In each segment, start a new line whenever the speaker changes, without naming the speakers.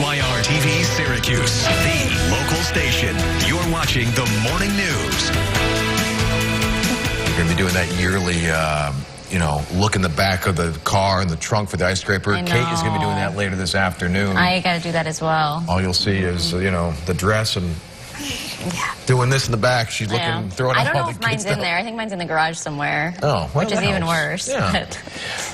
ITheir TV Syracuse, the local station. You're watching the morning news.
You're going to be doing that yearly, look in the back of the car and the trunk for the ice scraper. Kate is going to be doing that later this afternoon.
I got to do that as well.
All you'll see is, the dress and doing this in the back. She's looking, throwing out all the
I don't know if mine's
stuff.
in there. I think mine's in the garage somewhere.
Oh, well,
which is even worse.
Yeah.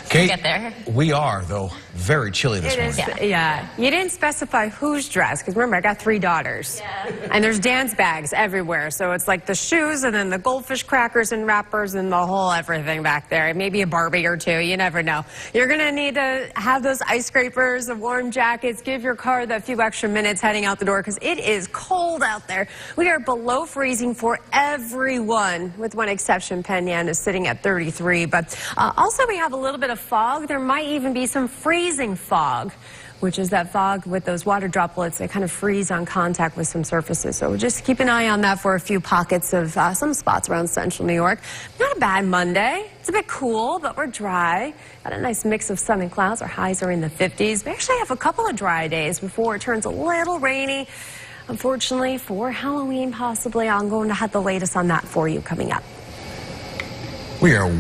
Kate,
Get there. We are, though, very chilly this morning.
Yeah. You didn't specify whose dress, because remember, I got 3 daughters. Yeah. And there's dance bags everywhere. So it's like the shoes and then the goldfish crackers and wrappers and the whole everything back there. Maybe a Barbie or 2. You never know. You're going to need to have those ice scrapers, the warm jackets. Give your car the few extra minutes heading out the door, because it is cold out there. We are below freezing for everyone, with one exception. Penn is sitting at 33. But also we have a little bit of fog. There might even be some freezing fog, which is that fog with those water droplets that kind of freeze on contact with some surfaces. So just keep an eye on that for a few pockets of some spots around central New York. Not a bad Monday. It's a bit cool, but we're dry. Got a nice mix of sun and clouds. Our highs are in the 50s. We actually have a couple of dry days before it turns a little rainy. Unfortunately, for Halloween, possibly. I'm going to have the latest on that for you coming up.
We are...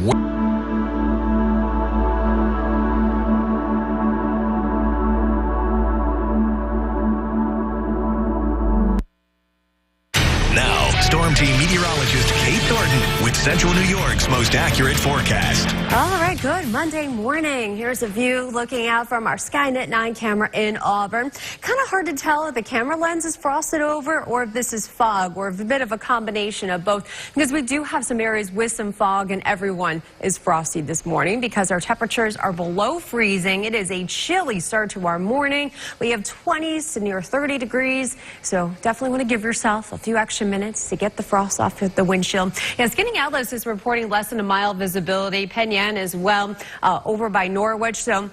Storm Team meteorologist Kate Thornton with Central New York's most accurate forecast.
All right, good Monday morning. Here's a view looking out from our Skynet 9 camera in Auburn. Kind of hard to tell if the camera lens is frosted over or if this is fog, or a bit of a combination of both, because we do have some areas with some fog and everyone is frosty this morning because our temperatures are below freezing. It is a chilly start to our morning. We have 20s to near 30 degrees, so definitely want to give yourself a few extra minutes to get the frost off the windshield. Yeah, Skinning Atlas is reporting less than a mile visibility. Penn as well, over by Norwich. So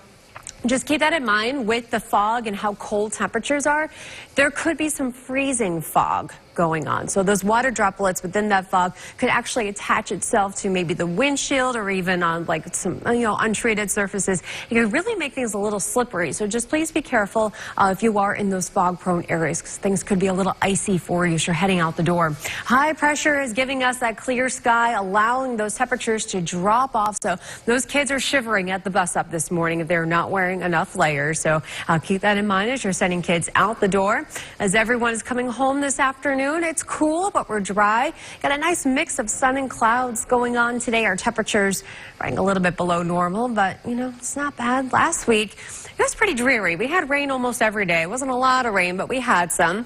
just keep that in mind with the fog and how cold temperatures are. There could be some freezing fog going on. So those water droplets within that fog could actually attach itself to maybe the windshield or even on like some untreated surfaces. It could really make things a little slippery. So just please be careful if you are in those fog prone areas, because things could be a little icy for you as you're heading out the door. High pressure is giving us that clear sky, allowing those temperatures to drop off. So those kids are shivering at the bus stop this morning if they're not wearing enough layers. So keep that in mind as you're sending kids out the door. As everyone is coming home this afternoon, it's cool, but we're dry. Got a nice mix of sun and clouds going on today. Our temperatures running a little bit below normal, but, it's not bad. Last week, it was pretty dreary. We had rain almost every day. It wasn't a lot of rain, but we had some.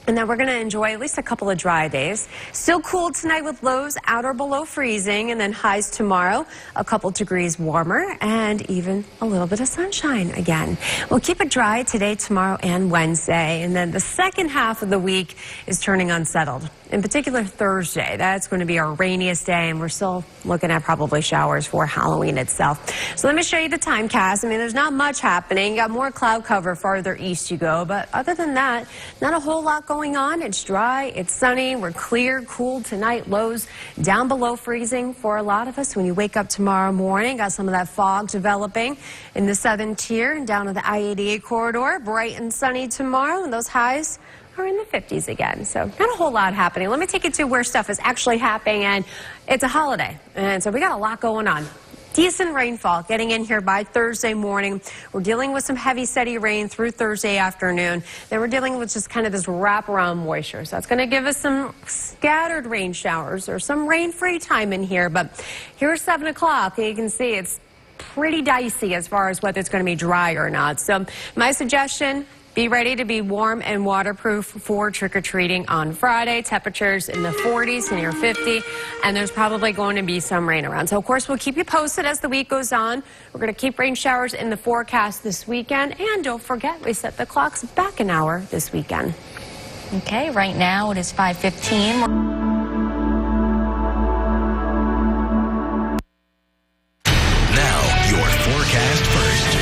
And then we're going to enjoy at least a couple of dry days. Still cool tonight with lows out or below freezing, and then highs tomorrow a couple degrees warmer and even a little bit of sunshine again. We'll keep it dry today, tomorrow, and Wednesday. And then the second half of the week is turning unsettled. In particular, Thursday. That's going to be our rainiest day, and we're still looking at probably showers for Halloween itself. So let me show you the timecast. There's not much happening. Got more cloud cover farther east you go, but other than that, not a whole lot going on. It's dry, it's sunny, we're clear, cool tonight. Lows down below freezing for a lot of us when you wake up tomorrow morning. Got some of that fog developing in the southern tier and down to the I-88 corridor. Bright and sunny tomorrow, and those highs are in the 50s again. So not a whole lot happening. Let me take you to where stuff is actually happening, and it's a holiday, and so we got a lot going on. Decent rainfall getting in here by Thursday morning. We're dealing with some heavy, steady rain through Thursday afternoon. Then we're dealing with just kind of this wraparound moisture. So that's going to give us some scattered rain showers or some rain-free time in here. But here's 7 o'clock, and you can see it's pretty dicey as far as whether it's going to be dry or not. So my suggestion, be ready to be warm and waterproof for trick-or-treating on Friday. Temperatures in the 40s to near 50, and there's probably going to be some rain around. So, of course, we'll keep you posted as the week goes on. We're going to keep rain showers in the forecast this weekend. And don't forget, we set the clocks back an hour this weekend.
Okay, right now it is 5:15.
Now, your forecast first.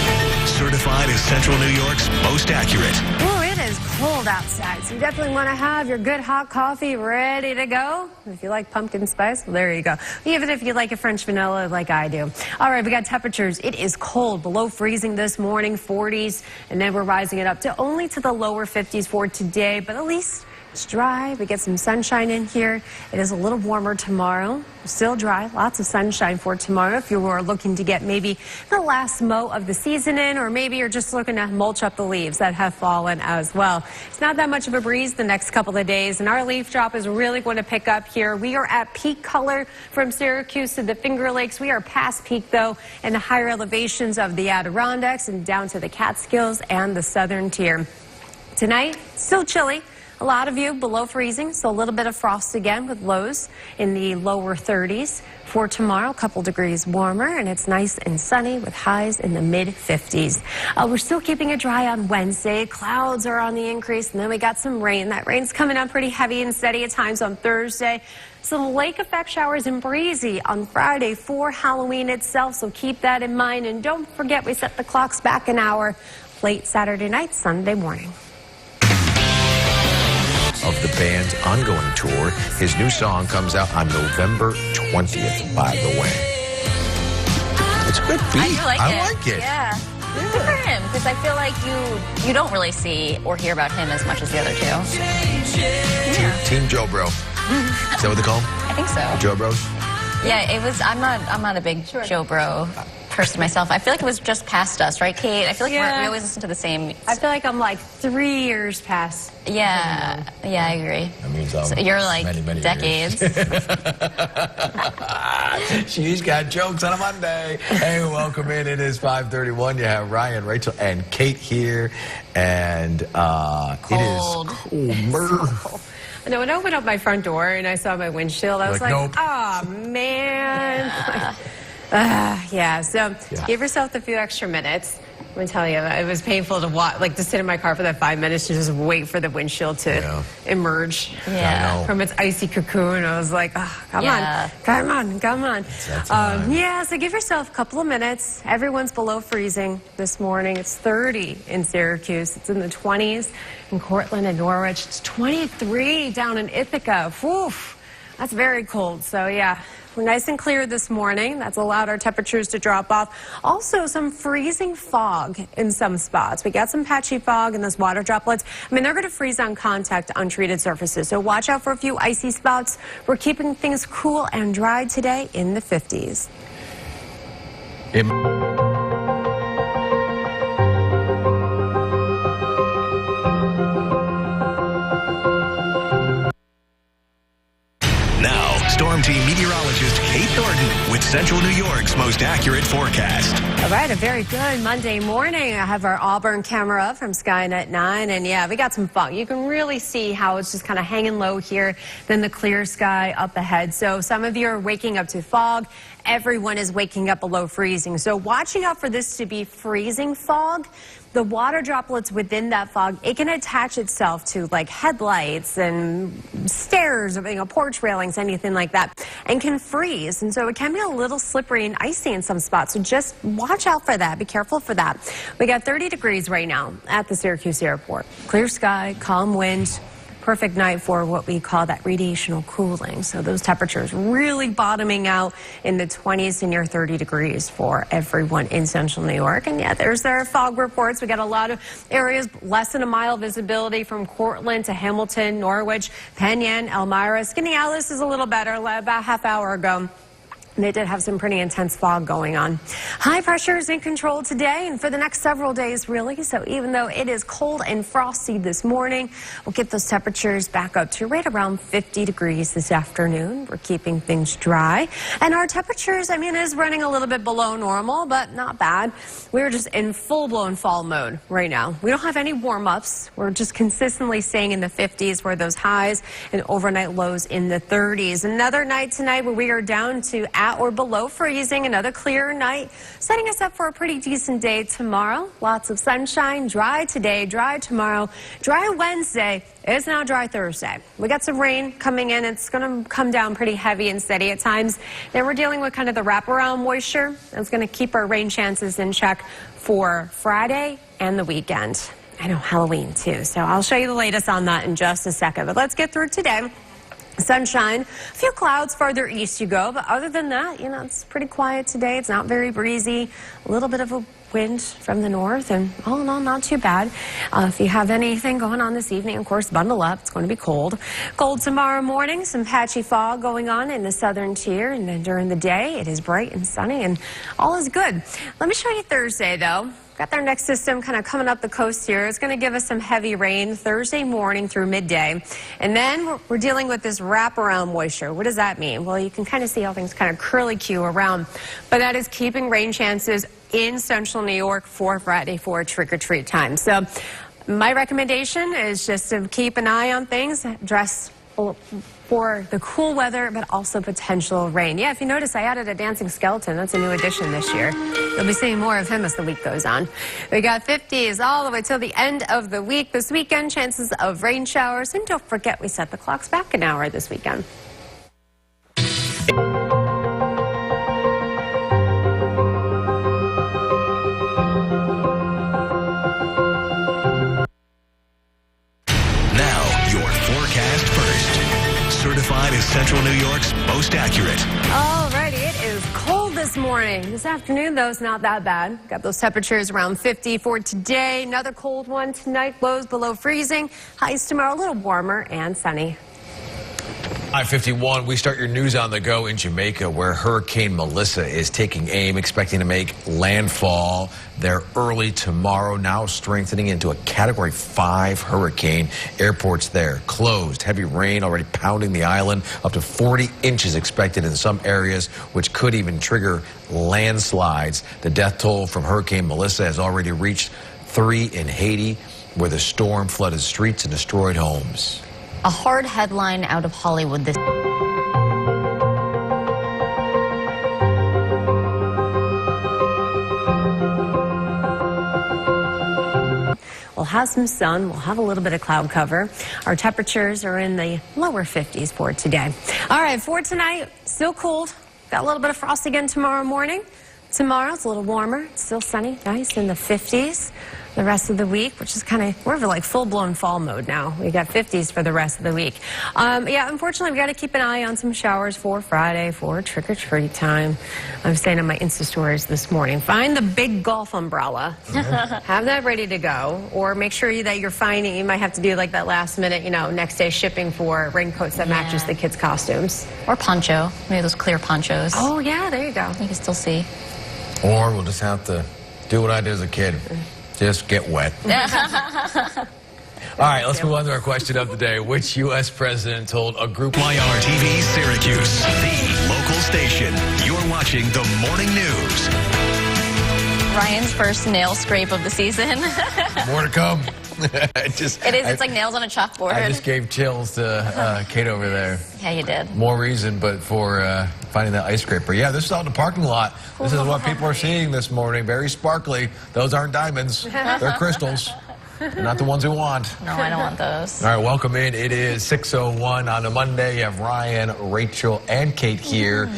Certified as Central New York's most accurate.
Oh, it is cold outside, so you definitely want to have your good hot coffee ready to go. If you like pumpkin spice, well, there you go. Even if you like a French vanilla like I do. All right, we got temperatures. It is cold, below freezing this morning, 40s, and then we're rising it up to only to the lower 50s for today, but at least it's dry. We get some sunshine in here. It is a little warmer tomorrow. Still dry. Lots of sunshine for tomorrow if you were looking to get maybe the last mow of the season in, or maybe you're just looking to mulch up the leaves that have fallen as well. It's not that much of a breeze the next couple of days, and our leaf drop is really going to pick up here. We are at peak color from Syracuse to the Finger Lakes. We are past peak, though, in the higher elevations of the Adirondacks and down to the Catskills and the southern tier. Tonight, still chilly. A lot of you below freezing, so a little bit of frost again with lows in the lower 30s. For tomorrow, a couple degrees warmer, and it's nice and sunny with highs in the mid-50s. We're still keeping it dry on Wednesday. Clouds are on the increase, and then we got some rain. That rain's coming up pretty heavy and steady at times on Thursday. Some lake effect showers and breezy on Friday for Halloween itself, so keep that in mind. And don't forget, we set the clocks back an hour late Saturday night, Sunday morning.
Of the band's ongoing tour. His new song comes out on November 20th, by the way. It's a good beat.
I
like it.
Yeah. Good for him, because I feel like you don't really see or hear about him as much as the other two. Yeah.
Team Joe Bro. Is that what they call him?
I think so.
Joe Bros?
Yeah, it was. I'm not a big Joe Bro person myself. I feel like it was just past us, right, Kate? I feel like we always listen to the same.
I feel like I'm like 3 years past.
Yeah, I agree.
That means
so you're like
many
decades.
She's got jokes on a Monday. Hey, welcome in. It is 5:31. You have Ryan, Rachel, and Kate here, and it is cold.
No, when I opened up my front door and I saw my windshield, I was like,
nope.
oh, man. Yeah, so give yourself a few extra minutes. I'm going to tell you, it was painful to watch, like to sit in my car for that 5 minutes to just wait for the windshield to emerge from its icy cocoon. I was like, oh, come on. Yeah, so give yourself a couple of minutes. Everyone's below freezing this morning. It's 30 in Syracuse. It's in the 20s in Cortland and Norwich. It's 23 down in Ithaca. Woof, that's very cold. So, yeah. We're nice and clear this morning. That's allowed our temperatures to drop off. Also, some freezing fog in some spots. We got some patchy fog and those water droplets. I mean, they're going to freeze on contact on treated surfaces. So watch out for a few icy spots. We're keeping things cool and dry today in the 50s.
Storm Team meteorologist Kate Thornton with Central New York's most accurate forecast.
All right, a very good Monday morning. I have our Auburn camera up from Skynet 9, and yeah, we got some fog. You can really see how it's just kind of hanging low here, then the clear sky up ahead. So some of you are waking up to fog. Everyone is waking up below freezing. So watching out for this to be freezing fog. The water droplets within that fog, it can attach itself to like headlights and stairs, porch railings, anything like that, and can freeze. And so it can be a little slippery and icy in some spots. So just watch out for that. Be careful for that. We got 30 degrees right now at the Syracuse airport. Clear sky, calm wind. Perfect night for what we call that radiational cooling. So those temperatures really bottoming out in the 20s and near 30 degrees for everyone in central New York. And yeah, there's their fog reports. We got a lot of areas less than a mile visibility from Cortland to Hamilton, Norwich, Penn Yan, Elmira. Skaneateles is a little better, about a half hour ago. They did have some pretty intense fog going on. High pressure is in control today and for the next several days, really. So even though it is cold and frosty this morning, we'll get those temperatures back up to right around 50 degrees this afternoon. We're keeping things dry. And our temperatures, it is running a little bit below normal, but not bad. We're just in full-blown fall mode right now. We don't have any warm-ups. We're just consistently staying in the 50s for those highs and overnight lows in the 30s. Another night tonight where we are down to at or below freezing. Another clear night, setting us up for a pretty decent day tomorrow. Lots of sunshine, dry today, dry tomorrow, dry Wednesday. It's now dry Thursday. We got some rain coming in. It's going to come down pretty heavy and steady at times. Then we're dealing with kind of the wraparound moisture. It's going to keep our rain chances in check for Friday and the weekend. I know, Halloween too. So I'll show you the latest on that in just a second. But let's get through today. Sunshine, a few clouds farther east you go, but other than that, it's pretty quiet today. It's not very breezy, a little bit of a wind from the north, and all in all, not too bad. If you have anything going on this evening, of course, bundle up. It's going to be cold. Cold tomorrow morning, some patchy fog going on in the southern tier, and then during the day, it is bright and sunny, and all is good. Let me show you Thursday, though. Got our next system kind of coming up the coast here. It's going to give us some heavy rain Thursday morning through midday. And then we're dealing with this wraparound moisture. What does that mean? Well, you can kind of see how things kind of curly-Q around. But that is keeping rain chances in central New York for Friday for trick-or-treat time. So my recommendation is just to keep an eye on things, dress for the cool weather, but also potential rain. Yeah, if you notice, I added a dancing skeleton. That's a new addition this year. You'll be seeing more of him as the week goes on. We got 50s all the way till the end of the week. This weekend, chances of rain showers. And don't forget, we set the clocks back an hour this weekend.
Certified as Central New York's most accurate.
Alrighty, it is cold this morning. This afternoon, though, it's not that bad. Got those temperatures around 50 for today. Another cold one tonight, lows below freezing. Highs tomorrow, a little warmer and sunny.
I-51, we start your news on the go in Jamaica, where Hurricane Melissa is taking aim, expecting to make landfall there early tomorrow, now strengthening into a Category 5 hurricane. Airports there closed. Heavy rain already pounding the island. Up to 40 inches expected in some areas, which could even trigger landslides. The death toll from Hurricane Melissa has already reached 3 in Haiti, where the storm flooded streets and destroyed homes.
A hard headline out of Hollywood this
We'll have some sun. We'll have a little bit of cloud cover. Our temperatures are in the lower 50s for today. All right, for tonight, still cold. Got a little bit of frost again tomorrow morning. Tomorrow, it's a little warmer. It's still sunny, nice in the 50s. The rest of the week, which is kind of, we're like full-blown fall mode now. We got 50s for the rest of the week. Yeah, unfortunately, we got to keep an eye on some showers for Friday for trick-or-treat time. I was saying on my Insta stories this morning, find the big golf umbrella. Have that ready to go. Or make sure that you're finding, you might have to do like that last minute, next day shipping for raincoats that matches the kids' costumes.
or poncho, maybe those clear ponchos.
Oh, yeah, there you go.
You can still see.
Or we'll just have to do what I did as a kid. Just get wet. All right, let's move on to our question of the day. Which U.S. president told a group...
YRTV Syracuse, the local station. You're watching the morning news.
Ryan's first nail scrape of the season.
More to come.
It is. It's like nails on a chalkboard.
I just gave chills to Kate over there.
Yeah, you did.
More reason, but for finding that ice scraper. Yeah, this is out in the parking lot. This is what people are seeing this morning. Very sparkly. Those aren't diamonds. They're crystals. They're not the ones we want.
No, I don't want those.
All right, welcome in. It is 6:01 on a Monday. You have Ryan, Rachel, and Kate here.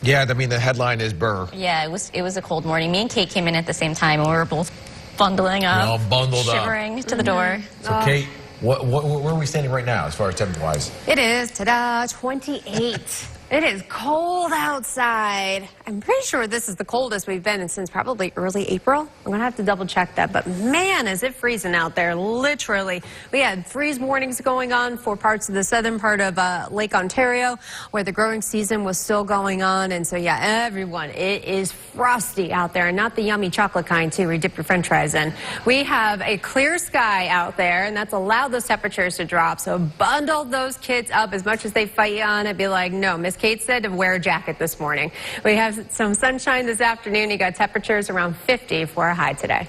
Yeah, I mean, the headline is Burr.
Yeah, it was a cold morning. Me and Kate came in at the same time, and we were both bundling up,
all bundled
shivering to the door.
So, Kate, where are we standing right now as far as temperature-wise?
It is, ta-da, 28. It is cold outside. I'm pretty sure this is the coldest we've been since probably early April. I'm going to have to double check that, but man, is it freezing out there, literally. We had freeze warnings going on for parts of the southern part of Lake Ontario, where the growing season was still going on, and so yeah, everyone, it is frosty out there, and not the yummy chocolate kind, too, where you dip your french fries in. We have a clear sky out there, and that's allowed those temperatures to drop, so bundle those kids up as much as they fight you on it. Be like, no, Miss Kate said to wear a jacket this morning. We have some sunshine this afternoon. You got temperatures around 50 for a high today.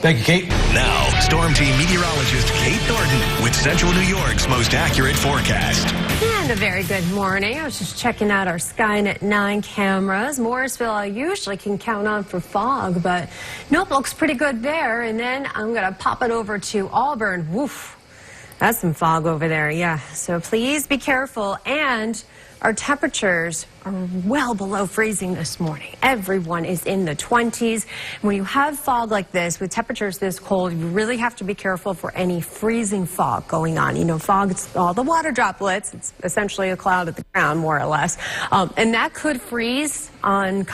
Thank you, Kate.
Now, Storm Team meteorologist Kate Thornton with Central New York's most accurate forecast.
And a very good morning. I was just checking out our Skynet 9 cameras. Morrisville, I usually can count on for fog, but nope, looks pretty good there. And then I'm going to pop it over to Auburn. Woof. That's some fog over there, yeah. So please be careful. And our temperatures are well below freezing this morning. Everyone is in the 20s. When you have fog like this, with temperatures this cold, you really have to be careful for any freezing fog going on. You know, fog, it's all the water droplets. It's essentially a cloud at the ground, more or less. And that could freeze on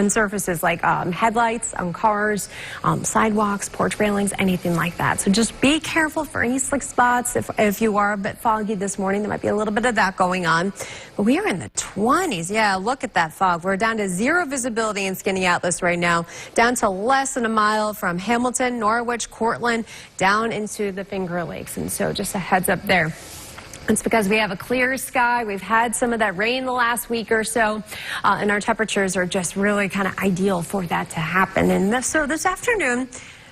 surfaces like headlights, on cars, sidewalks, porch railings, anything like that. So just be careful for any slick spots. If you are a bit foggy this morning, there might be a little bit of that going on. But we are in the 20s. Yeah, look at that fog. We're down to 0 visibility in Skinny Atlas right now, down to less than a mile from Hamilton, Norwich, Cortland, down into the Finger Lakes. And so just a heads up there. It's because we have a clear sky. We've had some of that rain the last week or so, and our temperatures are just really kind of ideal for that to happen. And so this afternoon,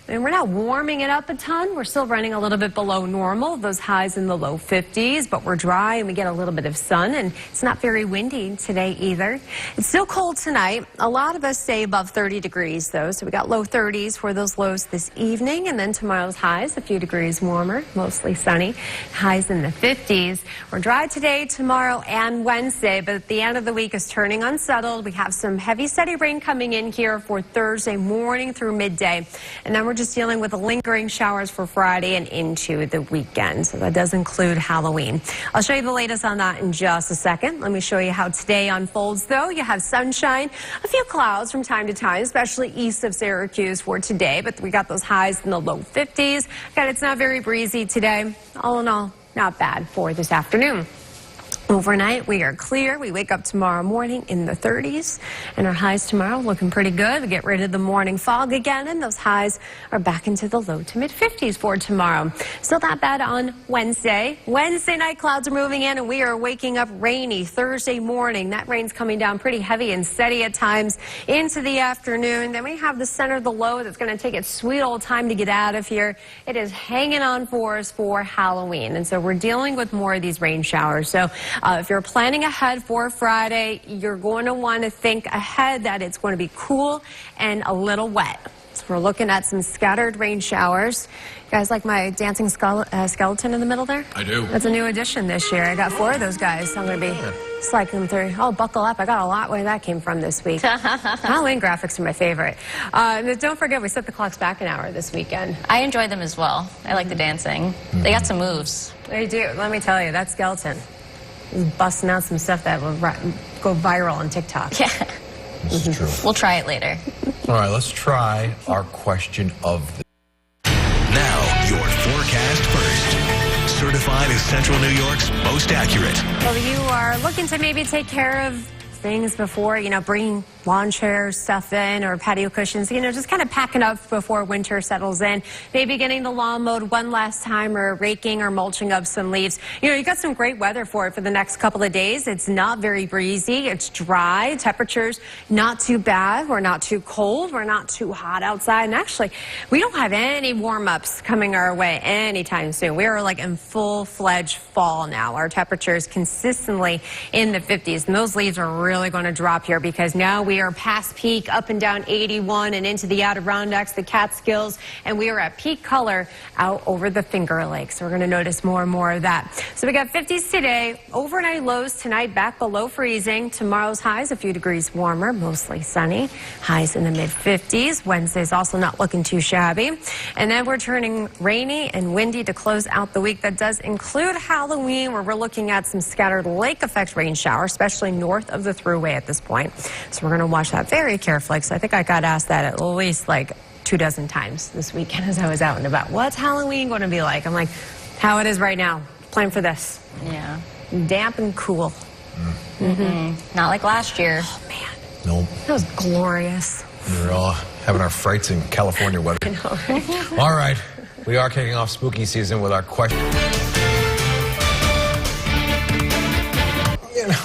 and we're not warming it up a ton. We're still running a little bit below normal, those highs in the low 50s, but we're dry and we get a little bit of sun, and it's not very windy today either. It's still cold tonight. A lot of us stay above 30 degrees though, so we got low 30s for those lows this evening, and then tomorrow's highs a few degrees warmer, mostly sunny, highs in the 50s. We're dry today, tomorrow, and Wednesday, but at the end of the week is turning unsettled. We have some heavy, steady rain coming in here for Thursday morning through midday, and then we're just dealing with the lingering showers for Friday and into the weekend. So that does include Halloween. I'll show you the latest on that in just a second. Let me show you how today unfolds, though. You have sunshine, a few clouds from time to time, especially east of Syracuse for today, but we got those highs in the low 50s. Again, it's not very breezy today. All in all, not bad for this afternoon. Overnight, we are clear. We wake up tomorrow morning in the 30s, and our highs tomorrow looking pretty good. We get rid of the morning fog again, and those highs are back into the low to mid 50s for tomorrow. Still not bad on Wednesday. Wednesday night, clouds are moving in, and we are waking up rainy Thursday morning. That rain's coming down pretty heavy and steady at times into the afternoon. Then we have the center of the low that's going to take its sweet old time to get out of here. It is hanging on for us for Halloween, and so we're dealing with more of these rain showers. So if you're planning ahead for Friday, you're going to want to think ahead that it's going to be cool and a little wet. So we're looking at some scattered rain showers. You guys like my dancing skeleton in the middle there?
I do.
That's a new addition this year. I got 4 of those guys. I'm going to be sliking them through. Oh, buckle up. I got a lot where that came from this week. Halloween graphics are my favorite. Don't forget, we set the clocks back an hour this weekend.
I enjoy them as well. I like the dancing. They got some moves.
They do. Let me tell you, that skeleton is busting out some stuff that will go viral on TikTok.
Yeah.
This is true.
We'll try it later.
All right, let's try our question of the...
Now, your forecast first. Certified as Central New York's most accurate.
Well, you are looking to maybe take care of things before, you know, bringing lawn chairs, stuff in, or patio cushions, you know, just kind of packing up before winter settles in. Maybe getting the lawn mowed one last time, or raking or mulching up some leaves. You know, you got some great weather for it for the next couple of days. It's not very breezy. It's dry. Temperatures not too bad. We're not too cold. We're not too hot outside. And actually, we don't have any warm-ups coming our way anytime soon. We are like in full-fledged fall now. Our temperatures consistently in the 50s, and those leaves are really going to drop here because now we are past peak, up and down 81 and into the Adirondacks, the Catskills, and we are at peak color out over the Finger Lakes. So we're going to notice more and more of that. So we got 50s today, overnight lows tonight back below freezing. Tomorrow's highs a few degrees warmer, mostly sunny. Highs in the mid 50s. Wednesday's also not looking too shabby. And then we're turning rainy and windy to close out the week. That does include Halloween, where we're looking at some scattered lake effect rain showers, especially north of the Thruway at this point. So we're going to watch that very carefully, because I think I got asked that at least like 24 times this weekend as I was out and about. What's Halloween going to be like? I'm like, how it is right now. Plan for this.
Yeah.
Damp and cool.
Not like last year.
Oh, man.
Nope.
That was glorious.
We're all having our frights in California weather.
I know, right?
All right. We are kicking off spooky season with our question.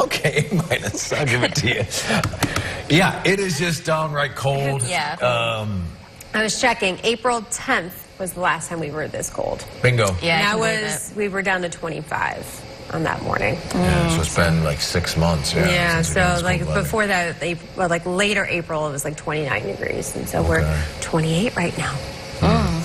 Okay, minus. I'll give it to you. Yeah, it is just downright cold.
Yeah.
I was checking. April 10th was the last time we were this cold.
Bingo.
Yeah.
And we were down to 25 on that morning.
Yeah, so it's been like 6 months.
Yeah,
since we got
so
this
like
cold weather.
before that, like later April, it was like 29 degrees. And so we're 28 right now.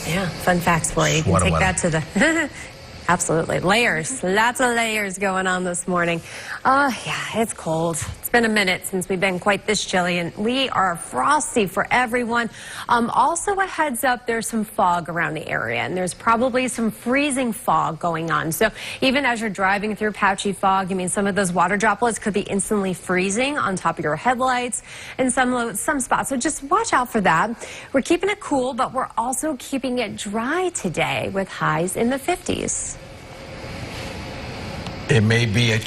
Yeah, fun facts for you. You can
Sweater
take
weather.
that to the Absolutely. Layers. Lots of layers going on this morning. Yeah, it's cold. It's been a minute since we've been quite this chilly, and we are frosty for everyone. Also, a heads up, there's some fog around the area, and there's probably some freezing fog going on. So even as you're driving through patchy fog, I mean, some of those water droplets could be instantly freezing on top of your headlights and some spots. So just watch out for that. We're keeping it cool, but we're also keeping it dry today with highs in the 50s.
It may be a...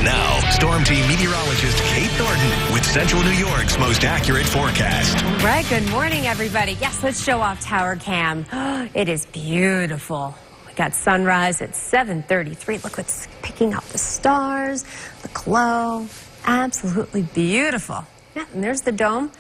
Now, Storm Team meteorologist Kate Thornton with Central New York's most accurate forecast.
All right, good morning, everybody. Yes, let's show off Tower Cam. It is beautiful. We got sunrise at 7:33. Look what's picking up the stars, the glow. Absolutely beautiful. Yeah, and there's the dome.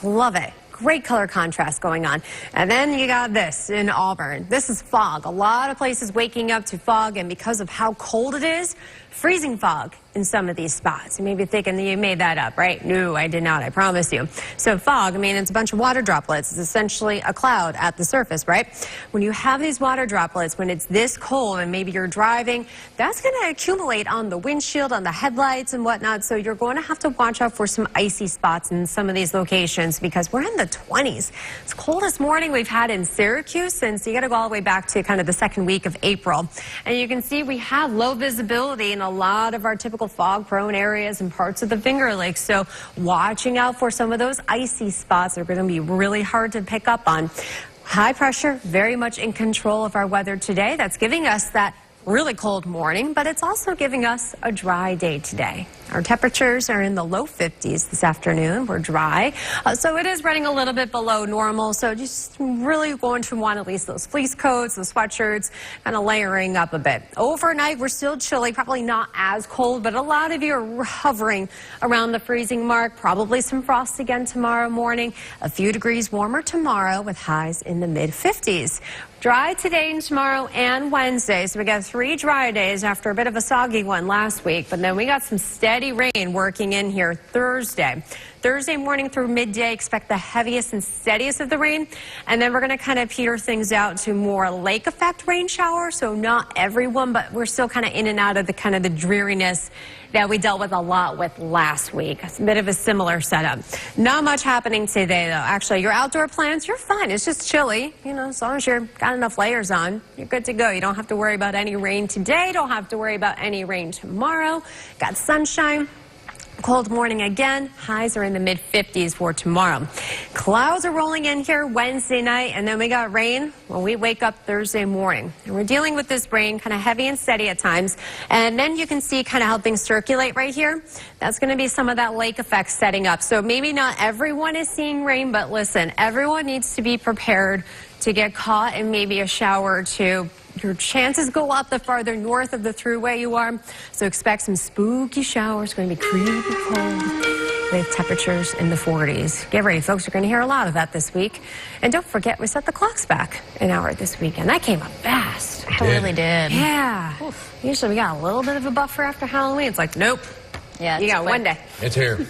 Love it. Great color contrast going on. And then you got this in Auburn. This is fog. A lot of places waking up to fog, and because of how cold it is, freezing fog in some of these spots. You may be thinking that you made that up, right? No, I did not, I promise you. So fog, I mean, it's a bunch of water droplets. It's essentially a cloud at the surface, right? When you have these water droplets, when it's this cold and maybe you're driving, that's going to accumulate on the windshield, on the headlights and whatnot. So you're going to have to watch out for some icy spots in some of these locations because we're in the 20s. It's the coldest morning we've had in Syracuse since you got to go all the way back to kind of the second week of April. And you can see we have low visibility in a lot of our typical fog-prone areas and parts of the Finger Lakes. So watching out for some of those icy spots that are going to be really hard to pick up on. High pressure, very much in control of our weather today. That's giving us that really cold morning, but it's also giving us a dry day today. Our temperatures are in the low 50s this afternoon. We're dry, so it is running a little bit below normal. So just really going to want at least those fleece coats, those sweatshirts, kind of layering up a bit. Overnight, we're still chilly, probably not as cold, but a lot of you are hovering around the freezing mark. Probably some frost again tomorrow morning. A few degrees warmer tomorrow with highs in the mid-50s. Dry today and tomorrow and Wednesday. So we got 3 dry days after a bit of a soggy one last week. But then we got some steady rain working in here Thursday. Thursday morning through midday, expect the heaviest and steadiest of the rain. And then we're going to kind of peter things out to more lake effect rain showers. So not everyone, but we're still kind of in and out of the kind of the dreariness that we dealt with a lot with last week. It's a bit of a similar setup. Not much happening today, though. Actually, your outdoor plans, you're fine. It's just chilly. You know, as long as you've got enough layers on, you're good to go. You don't have to worry about any rain today. Don't have to worry about any rain tomorrow. Got sunshine. Cold morning again. Highs are in the mid-50s for tomorrow. Clouds are rolling in here Wednesday night, and then we got rain when we wake up Thursday morning. And we're dealing with this rain, kind of heavy and steady at times. And then you can see kind of how things circulate right here. That's going to be some of that lake effect setting up. So maybe not everyone is seeing rain, but listen, everyone needs to be prepared to get caught in maybe a shower or two. Your chances go up the farther north of the thruway you are. So expect some spooky showers. It's going to be creepy cold with temperatures in the 40s. Get ready, folks. You're going to hear a lot of that this week. And don't forget, we set the clocks back an hour this weekend. That came up fast.
It really did.
Yeah. Oof. Usually we got a little bit of a buffer after Halloween. It's like, nope.
Yeah,
you got
quick.
one day.
It's here.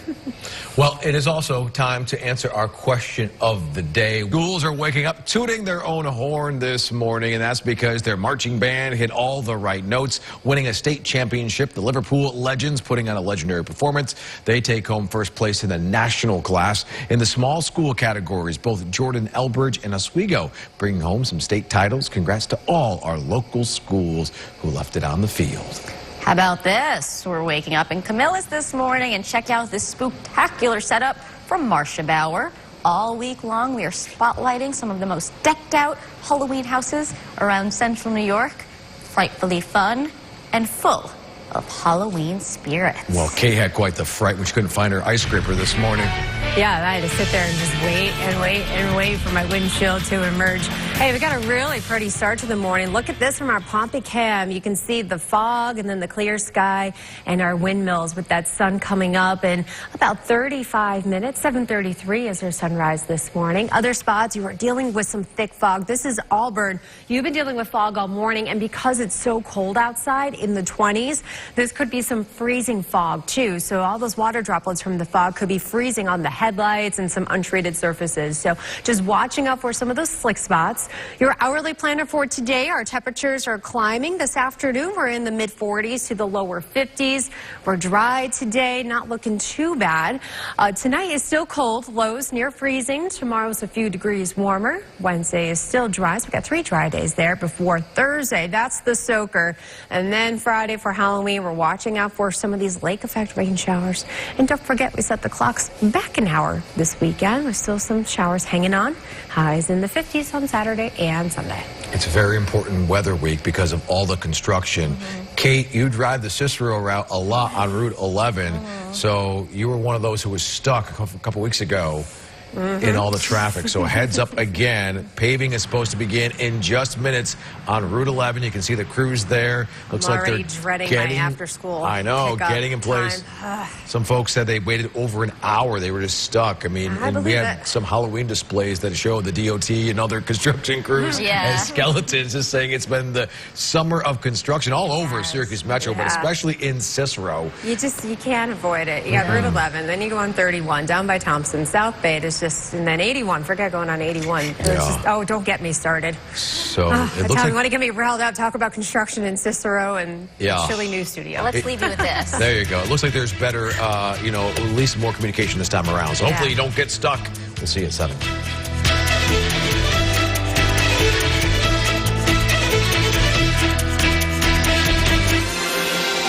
Well, it is also time to answer our question of the day. Schools are waking up tooting their own horn this morning, and that's because their marching band hit all the right notes, winning a state championship. The Liverpool Legends putting on a legendary performance. They take home first place in the national class. In the small school categories, both Jordan Elbridge and Oswego bringing home some state titles. Congrats to all our local schools who left it on the field.
How about this? We're waking up in Camillus this morning and check out this spectacular setup from Marcia Bauer. All week long, we are spotlighting some of the most decked out Halloween houses around Central New York. Frightfully fun and full of Halloween spirits.
Well, Kay had quite the fright when she couldn't find her ice scraper this morning.
Yeah, I had to sit there and just wait and wait and wait for my windshield to emerge. Hey, we got a really pretty start to the morning. Look at this from our Pompey cam. You can see the fog and then the clear sky and our windmills with that sun coming up in about 35 minutes. 7:33 is our sunrise this morning. Other spots, you are dealing with some thick fog. This is Auburn. You've been dealing with fog all morning, and because it's so cold outside in the 20s, this could be some freezing fog too. So all those water droplets from the fog could be freezing on the headlights and some untreated surfaces. So just watching out for some of those slick spots. Apps. Your hourly planner for today, our temperatures are climbing. This afternoon, we're in the mid-40s to the lower 50s. We're dry today, not looking too bad. Tonight is still cold, lows near freezing. Tomorrow's a few degrees warmer. Wednesday is still dry, so we've got 3 dry days there before Thursday. That's the soaker. And then Friday for Halloween, we're watching out for some of these lake effect rain showers. And don't forget, we set the clocks back an hour this weekend. There's still some showers hanging on. Highs in the 50s on Saturday and Sunday.
It's a very important weather week because of all the construction. Kate, you drive the Cicero route a lot on Route 11, so you were one of those who was stuck a couple weeks ago in all the traffic. So heads up again. Paving is supposed to begin in just minutes on Route 11. You can see the crews there. Looks like they're
dreading
getting
my after school.
I know, getting in place. Some folks said they waited over an hour. They were just stuck. I mean, and we had some Halloween displays that showed the DOT and other construction crews and skeletons, just saying it's been the summer of construction all over Syracuse Metro, but especially in Cicero.
You can't avoid it. You got Route 11, then you go on 31 down by Thompson. South Bay is just, and then 81. Forget going on 81. It's just, oh, don't get me started.
So
it looks like you want to get me riled up, talk about construction in Cicero and Chilly News Studio.
Let's leave you with this.
There you go. It looks like there's better, at least more communication this time around. So hopefully you don't get stuck. We'll see you at 7.